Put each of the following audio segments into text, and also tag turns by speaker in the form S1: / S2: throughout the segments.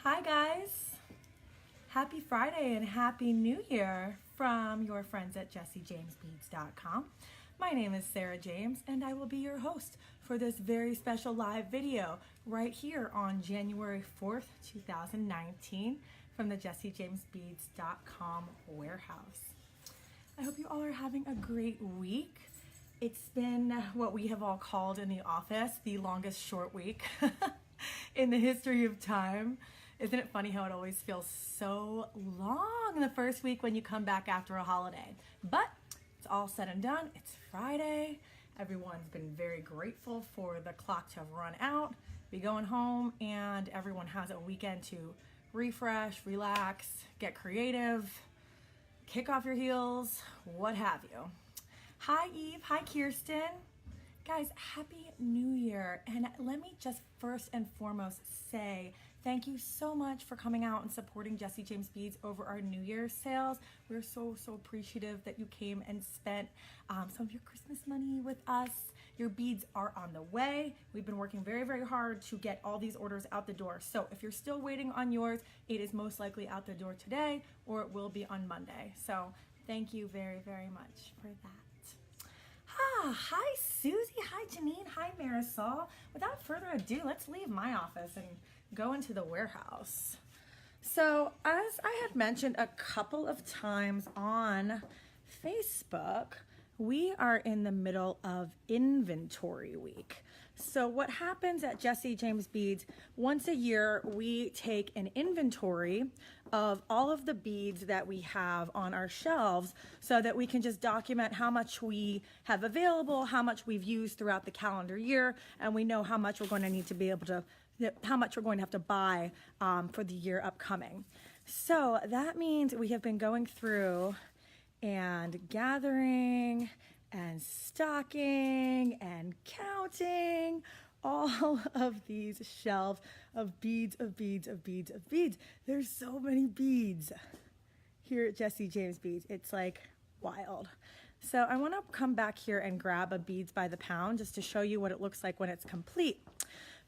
S1: Hi guys! Happy Friday and Happy New Year from your friends at JJB.com. My name is Sarah James and I will be your host for this very special live video right here on January 4th, 2019 from the JJB.com warehouse. I hope you all are having a great week. It's been what we have all called in the office the longest short week in the history of time. Isn't it funny how it always feels so long the first week when you come back after a holiday? But it's all said and done. It's Friday. Everyone's been very grateful for the clock to have run out, be going home, and everyone has a weekend to refresh, relax, get creative, kick off your heels, what have you. Hi Eve, hi Kirsten. Guys, Happy New Year. And let me just first and foremost say thank you so much for coming out and supporting Jesse James Beads over our New Year's sales. We're so appreciative that you came and spent some of your Christmas money with us. Your beads are on the way. We've been working very hard to get all these orders out the door. So if you're still waiting on yours, it is most likely out the door today or it will be on Monday. So thank you very much for that. Hi Susie, hi Janine, hi Marisol. Without further ado, let's leave my office and go into the warehouse. So as I had mentioned a couple of times on Facebook, we are in the middle of inventory week. So what happens at Jesse James Beads, once a year we take an inventory of all of the beads that we have on our shelves so that we can just document how much we have available, how much we've used throughout the calendar year, and we know how much we're going to need to be able to, how much we're going to have to buy for the year upcoming. So that means we have been going through and gathering and stocking and counting all of these shelves of beads. There's so many beads here at Jesse James Beads. It's like wild. So I want to come back here and grab a beads by the pound just to show you what it looks like when it's complete.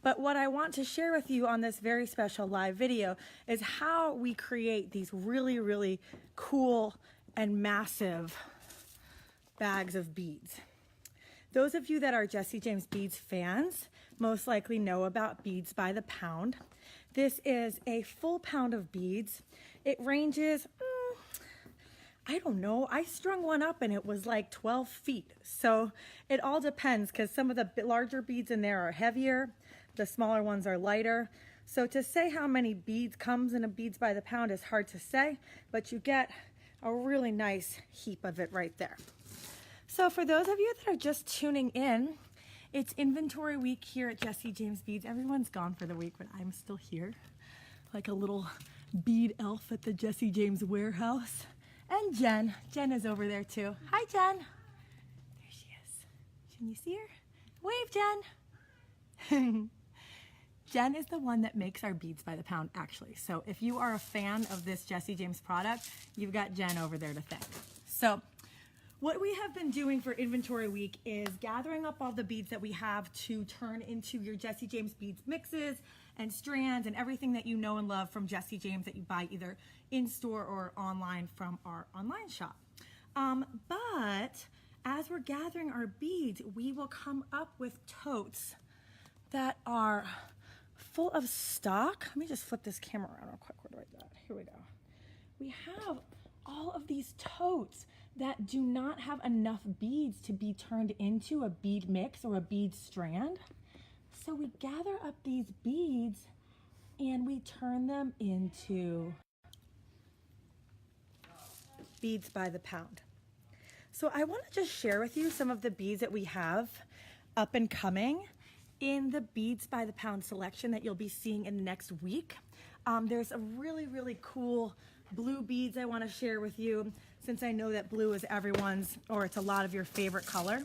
S1: But what I want to share with you on this very special live video is how we create these really cool and massive bags of beads. Those of you that are Jesse James Beads fans most likely know about beads by the pound. This is a full pound of beads. It ranges, I don't know, I strung one up and it was like 12 feet. So it all depends because some of the larger beads in there are heavier, the smaller ones are lighter. So to say how many beads comes in a beads by the pound is hard to say, but you get a really nice heap of it right there. So for those of you that are just tuning in, it's inventory week here at Jesse James Beads. Everyone's gone for the week, but I'm still here like a little bead elf at the Jesse James warehouse. And Jen is over there too. Hi Jen. There she is. Can you see her? Wave, Jen. Jen is the one that makes our beads by the pound, actually. So if you are a fan of this Jesse James product, you've got Jen over there to thank. So what we have been doing for inventory week is gathering up all the beads that we have to turn into your Jesse James Beads mixes and strands and everything that you know and love from Jesse James that you buy either in-store or online from our online shop. But as we're gathering our beads, we will come up with totes that are full of stock. Let me just flip this camera around real quick. Where do I go? Here we go. We have all of these totes that do not have enough beads to be turned into a bead mix or a bead strand. So we gather up these beads and we turn them into beads by the pound. So I want to just share with you some of the beads that we have up and coming in the beads by the pound selection that you'll be seeing in the next week. There's a really cool blue beads I want to share with you, since I know that blue is everyone's, or it's a lot of your favorite color.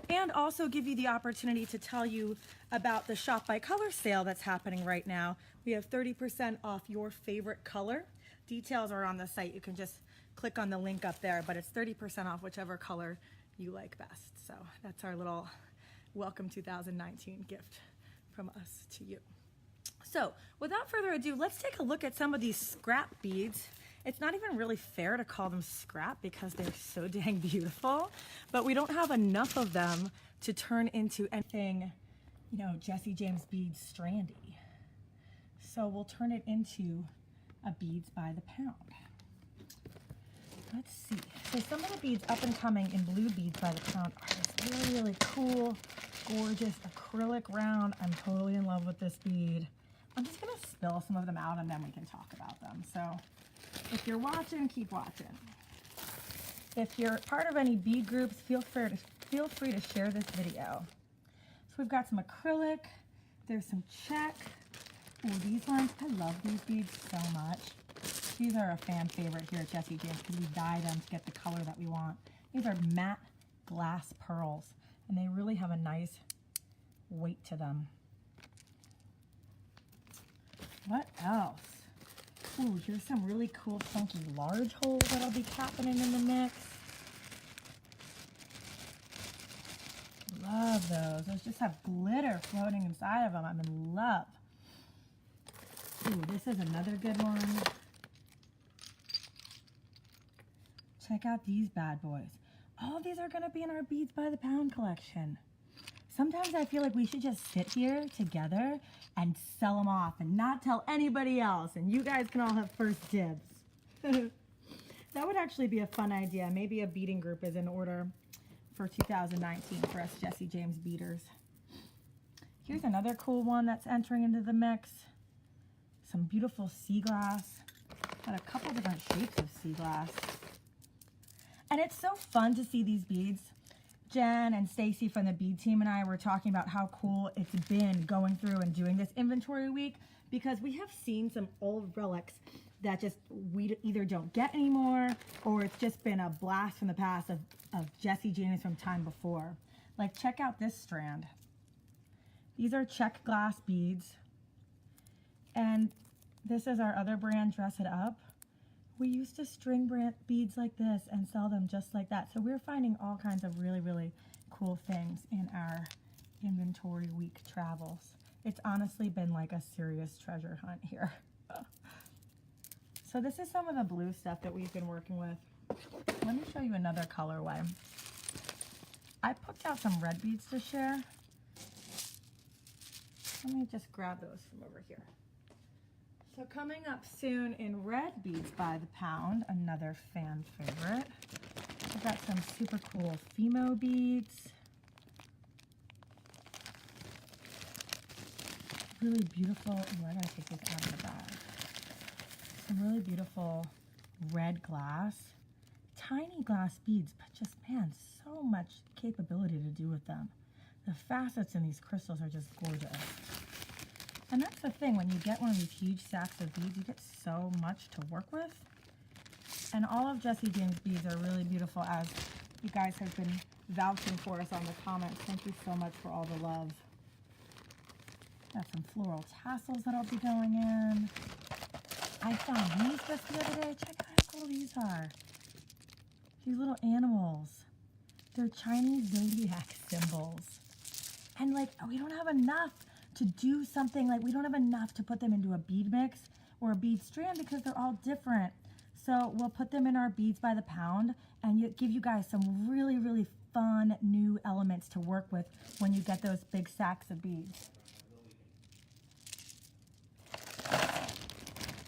S1: And also give you the opportunity to tell you about the Shop by Color sale that's happening right now. We have 30% off your favorite color. Details are on the site. You can just click on the link up there, but it's 30% off whichever color you like best. So that's our little welcome 2019 gift from us to you. So without further ado, let's take a look at some of these scrap beads. It's not even really fair to call them scrap because they're so dang beautiful, but we don't have enough of them to turn into anything, you know, Jesse James beads strandy. So we'll turn it into a beads by the pound. Let's see. So some of the beads up and coming in blue beads by the pound are this really, really cool, gorgeous acrylic round. I'm totally in love with this bead. I'm just gonna spill some of them out and then we can talk about them. So if you're watching, keep watching. If you're part of any bead groups, feel free to share this video. So we've got some acrylic, there's some check. Ooh, these ones, I love these beads so much. These are a fan favorite here at Jesse James because we dye them to get the color that we want. These are matte glass pearls and they really have a nice weight to them. What else? Ooh, here's some really cool funky large holes that'll be happening in the mix. Love those. Those just have glitter floating inside of them. I'm in love. Ooh, this is another good one. Check out these bad boys. All of these are going to be in our Beads by the Pound collection. Sometimes I feel like we should just sit here together and sell them off and not tell anybody else, and you guys can all have first dibs. That would actually be a fun idea. Maybe a beading group is in order for 2019 for us Jesse James beaters. Here's another cool one that's entering into the mix. Some beautiful sea glass. Got a couple different shapes of sea glass. And it's so fun to see these beads. Jen and Stacy from the bead team and I were talking about how cool it's been going through and doing this inventory week, because we have seen some old relics that just we either don't get anymore, or it's just been a blast from the past of Jesse James from time before. Like, check out this strand. These are check glass beads. And this is our other brand, Dress It Up. We used to string brand beads like this and sell them just like that. So we're finding all kinds of really, really cool things in our inventory week travels. It's honestly been like a serious treasure hunt here. So this is some of the blue stuff that we've been working with. Let me show you another colorway. I picked out some red beads to share. Let me just grab those from over here. So coming up soon in red beads by the pound, another fan favorite. We've got some super cool Fimo beads. Really beautiful, ooh, I gotta take this out of the bag. Some really beautiful red glass, tiny glass beads, but just, man, so much capability to do with them. The facets in these crystals are just gorgeous. And that's the thing, when you get one of these huge sacks of beads, you get so much to work with. And all of Jesse James beads are really beautiful, as you guys have been vouching for us on the comments. Thank you so much for all the love. Got some floral tassels that'll be going in. I found these just the other day. Check out how cool these are. These little animals. They're Chinese zodiac symbols. And like, we don't have enough to do something, like we don't have enough to put them into a bead mix or a bead strand because they're all different. So we'll put them in our Beads by the Pound and give you guys some really, really fun new elements to work with when you get those big sacks of beads.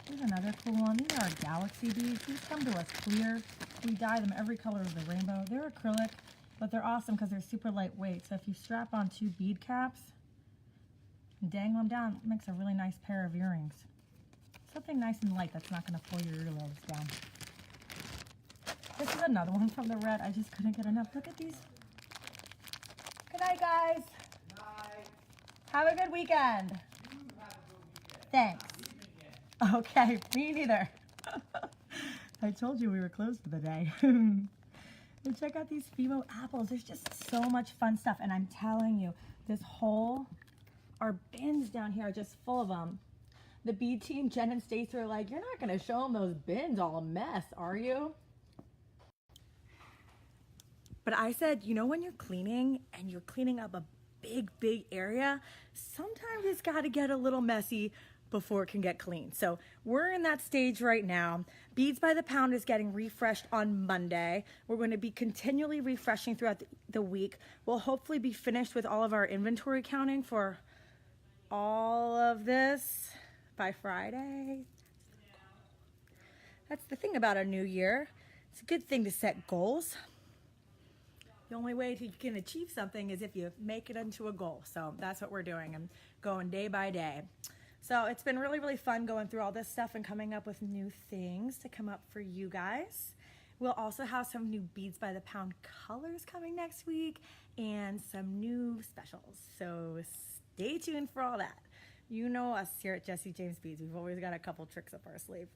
S1: Here's another cool one. These are our galaxy beads. These come to us clear. We dye them every color of the rainbow. They're acrylic, but they're awesome because they're super lightweight. So if you strap on 2 bead caps and dangle them down, it makes a really nice pair of earrings. Something nice and light that's not going to pull your earlobes down. This is another one from the red. I just couldn't get enough. Look at these. Good night, guys.
S2: Good night.
S1: Have a good weekend.
S2: You have a good weekend.
S1: Thanks. Okay, me neither. I told you we were closed for the day. And check out these Fimo apples. There's just so much fun stuff. And I'm telling you, this whole, our bins down here are just full of them. The bead team, Jen and Stacey, are like, you're not going to show them those bins all a mess, are you? But I said, you know, when you're cleaning and you're cleaning up a big area, sometimes it's got to get a little messy before it can get clean. So we're in that stage right now. Beads by the Pound is getting refreshed on Monday. We're going to be continually refreshing throughout the week. We'll hopefully be finished with all of our inventory counting for all of this by Friday. That's the thing about a new year. It's a good thing to set goals. The only way you can achieve something is if you make it into a goal. So that's what we're doing. I'm going day by day. So it's been really fun going through all this stuff and coming up with new things to come up for you guys. We'll also have some new Beads by the Pound colors coming next week and some new specials. So stay tuned for all that. You know us here at Jessie James Beads. We've always got a couple tricks up our sleeve.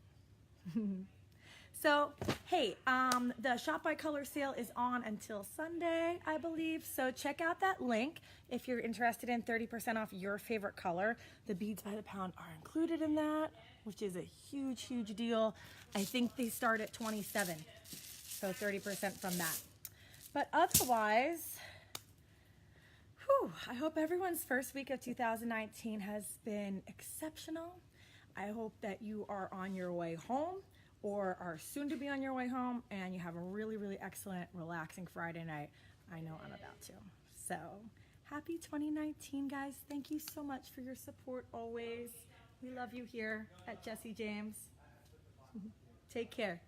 S1: So, hey, the Shop by Color sale is on until Sunday, I believe. So check out that link if you're interested in 30% off your favorite color. The Beads by the Pound are included in that, which is a huge deal. I think they start at $27, so 30% from that. But otherwise, I hope everyone's first week of 2019 has been exceptional. I hope that you are on your way home or are soon to be on your way home and you have a really excellent, relaxing Friday night. I know I'm about to. So, happy 2019, guys. Thank you so much for your support always. We love you here at Jessie James. Take care.